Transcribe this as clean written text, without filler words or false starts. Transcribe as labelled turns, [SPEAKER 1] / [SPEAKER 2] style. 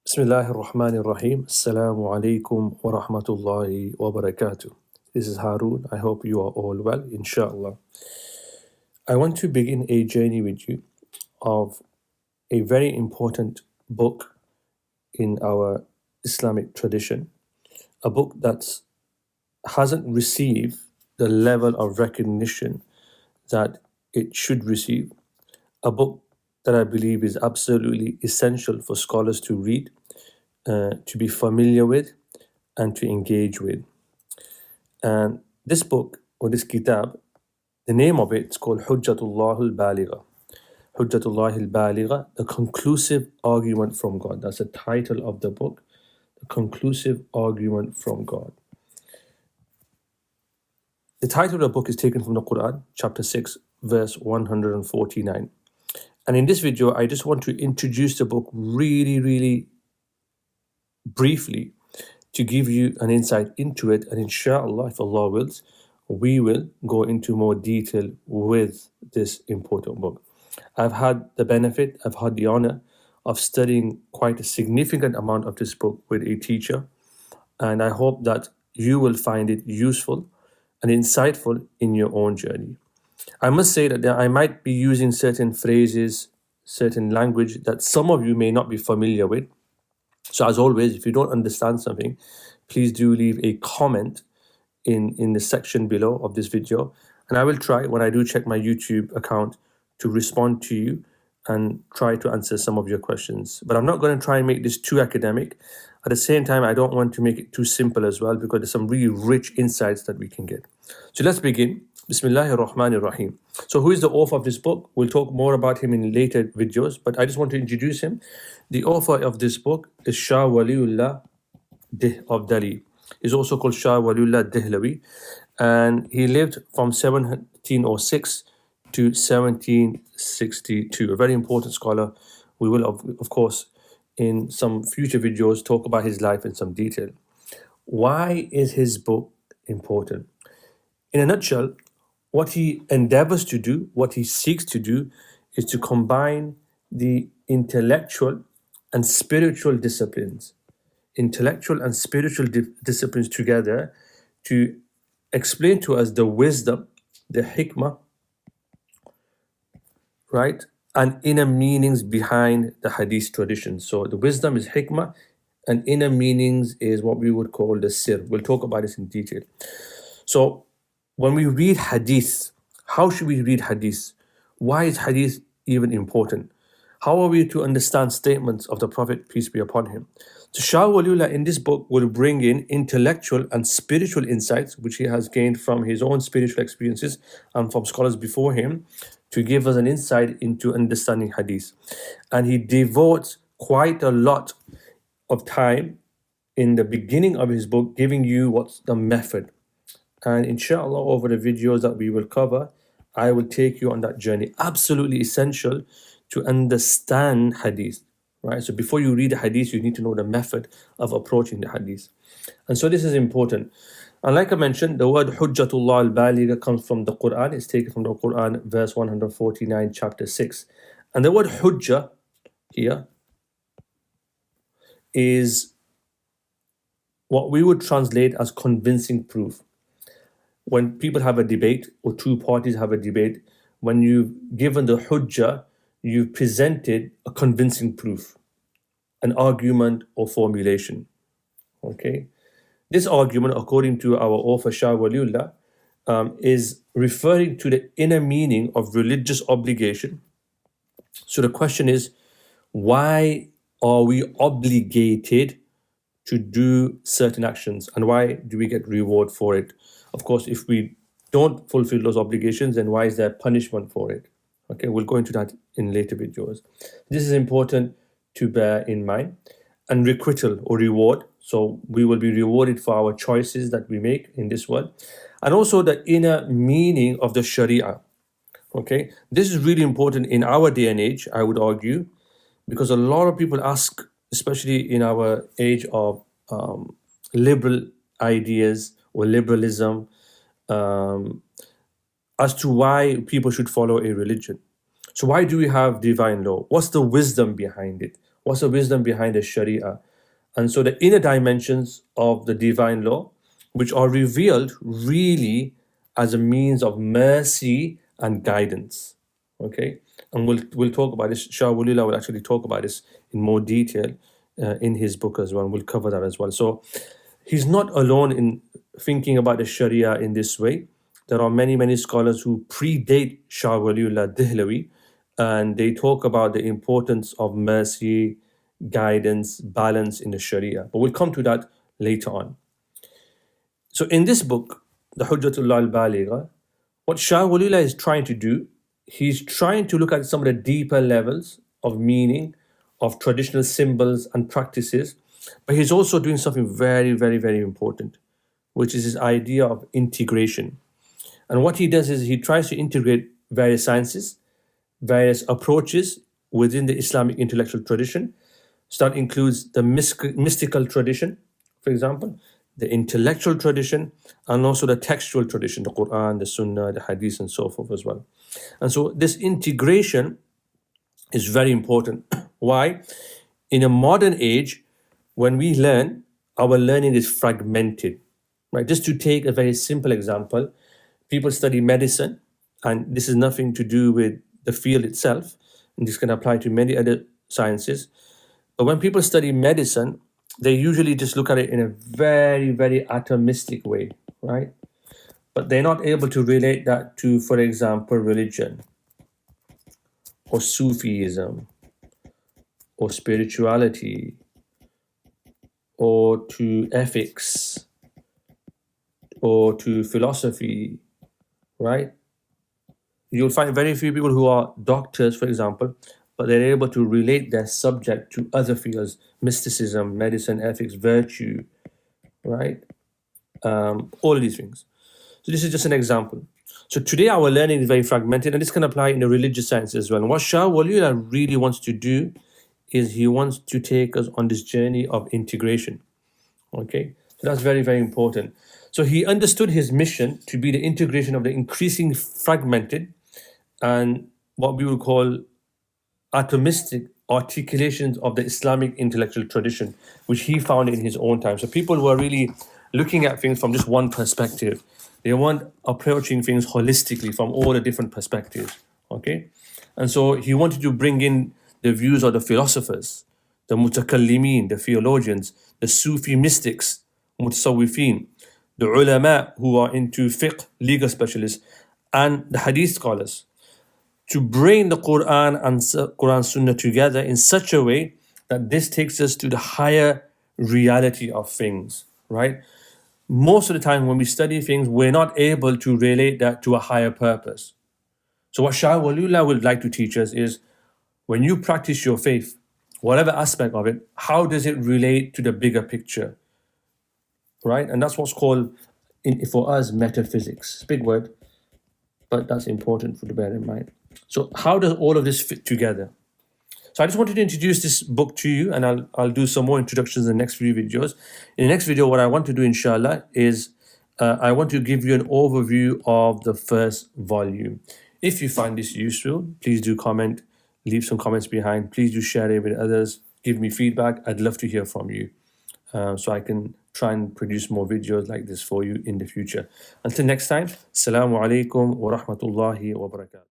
[SPEAKER 1] Bismillahir Rahmanir Rahim. Assalamu alaikum wa rahmatullahi wa barakatuh. This is Haroon. I hope you are all well, inshallah. I want to begin a journey with you of a very important book in our Islamic tradition, a book that hasn't received the level of recognition that it should receive, a book that I believe is absolutely essential for scholars to read, to be familiar with, and to engage with. And this book, or this kitab, the name of it is called Hujjatullah al-Baligha. Hujjatullah al-Baligha, the conclusive argument from God. That's the title of the book, the conclusive argument from God. The title of the book is taken from the Quran, chapter 6, verse 149. And in this video, I just want to introduce the book really briefly to give you an insight into it. And inshallah, if Allah wills, we will go into more detail with this important book. I've had the benefit, I've had the honor of studying quite a significant amount of this book with a teacher. And I hope that you will find it useful and insightful in your own journey. I must say that I might be using certain phrases, certain language that some of you may not be familiar with. So as always, if you don't understand something, please do leave a comment in the section below of this video. And I will try, when I do check my YouTube account, to respond to you and try to answer some of your questions. But I'm not going to try and make this too academic. At the same time, I don't want to make it too simple as well, because there's some really rich insights that we can get. So let's begin. Bismillahir Rahmanir Rahim. So who is the author of this book? We'll talk more about him in later videos, but I just want to introduce him. The author of this book is Shah Waliullah of Delhi. He's also called Shah Waliullah Dehlawi, and he lived from 1706 to 1762. A very important scholar. We will, of course, in some future videos, talk about his life in some detail. Why is his book important? In a nutshell, what he endeavors to do, what he seeks to do, is to combine the intellectual and spiritual disciplines, disciplines together to explain to us the wisdom, the hikmah, right, and inner meanings behind the hadith tradition. So the wisdom is hikmah, and inner meanings is what we would call the sir. We'll talk about this in detail. So when we read hadith, how should we read hadith? Why is hadith even important? How are we to understand statements of the Prophet, peace be upon him? So Shah Waliullah in this book will bring in intellectual and spiritual insights, which he has gained from his own spiritual experiences and from scholars before him, to give us an insight into understanding hadith. And he devotes quite a lot of time in the beginning of his book, giving you what's the method. And inshallah, over the videos that we will cover, I will take you on that journey. Absolutely essential to understand hadith, right? So before you read the hadith, you need to know the method of approaching the hadith. And so this is important. And like I mentioned, the word Hujjatullah al-Baligha comes from the Quran. It's taken from the Quran, verse 149, chapter 6. And the word Hujjah here is what we would translate as convincing proof. When people have a debate, or two parties have a debate, when you've given the hujjah, you've presented a convincing proof, an argument or formulation. Okay? This argument, according to our author Shah Waliullah, is referring to the inner meaning of religious obligation. So the question is, why are we obligated to do certain actions, and why do we get reward for it? Of course, if we don't fulfill those obligations, then why is there punishment for it? Okay, we'll go into that in later videos. This is important to bear in mind. And requital or reward. So we will be rewarded for our choices that we make in this world. And also the inner meaning of the Sharia. Okay, this is really important in our day and age, I would argue, because a lot of people ask, especially in our age of liberal ideas or liberalism, as to why people should follow a religion. So why do we have divine law? What's the wisdom behind it? What's the wisdom behind the Sharia? And so the inner dimensions of the divine law, which are revealed really as a means of mercy and guidance. Okay, and we'll talk about this. Shah Walillah will actually talk about this in more detail in his book as well. We'll cover that as well. So he's not alone in thinking about the Sharia in this way. There are many scholars who predate Shah Waliullah Dihlawi, and they talk about the importance of mercy, guidance, balance in the Sharia. But we'll come to that later on. So in this book, the Hujjatullah al-Baligha, what Shah Waliullah is trying to do, he's trying to look at some of the deeper levels of meaning of traditional symbols and practices, but he's also doing something very important, which is his idea of integration. And what he does is he tries to integrate various sciences, various approaches within the Islamic intellectual tradition. So that includes the mystical tradition, for example, the intellectual tradition, and also the textual tradition, the Quran, the Sunnah, the Hadith, and so forth as well. And so this integration is very important. Why? In a modern age, when we learn, our learning is fragmented, right? Just to take a very simple example, people study medicine, and this is nothing to do with the field itself, and this can apply to many other sciences. But when people study medicine, they usually just look at it in a very atomistic way, right? But they're not able to relate that to, for example, religion or Sufism or spirituality or to ethics or to philosophy, right? You'll find very few people who are doctors, for example, but they're able to relate their subject to other fields, mysticism, medicine, ethics, virtue, right? All of these things. So this is just an example. So today our learning is very fragmented, and this can apply in the religious science as well. And what Shah Waliullah really wants to do is he wants to take us on this journey of integration. Okay, so that's very important. So he understood his mission to be the integration of the increasing fragmented and what we would call atomistic articulations of the Islamic intellectual tradition, which he found in his own time. So people were really looking at things from just one perspective. They weren't approaching things holistically from all the different perspectives. Okay, and so he wanted to bring in the views of the philosophers, the mutakallimin, the theologians, the Sufi mystics, mutasawwifin, the ulama who are into fiqh, legal specialists, and the hadith scholars, to bring the Quran and Quran Sunnah together in such a way that this takes us to the higher reality of things, right? Most of the time when we study things, we're not able to relate that to a higher purpose. So what Shah Waliullah would like to teach us is, when you practice your faith, whatever aspect of it, how does it relate to the bigger picture, right? And that's what's called, for us, metaphysics. It's a big word, but that's important to bear in mind. So how does all of this fit together? So I just wanted to introduce this book to you, and I'll do some more introductions in the next few videos. In the next video, what I want to do, inshallah, is I want to give you an overview of the first volume. If you find this useful, please do comment, leave some comments behind. Please do share it with others. Give me feedback. I'd love to hear from you, so I can try and produce more videos like this for you in the future. Until next time, Assalamu alaikum wa rahmatullahi wa barakatuh.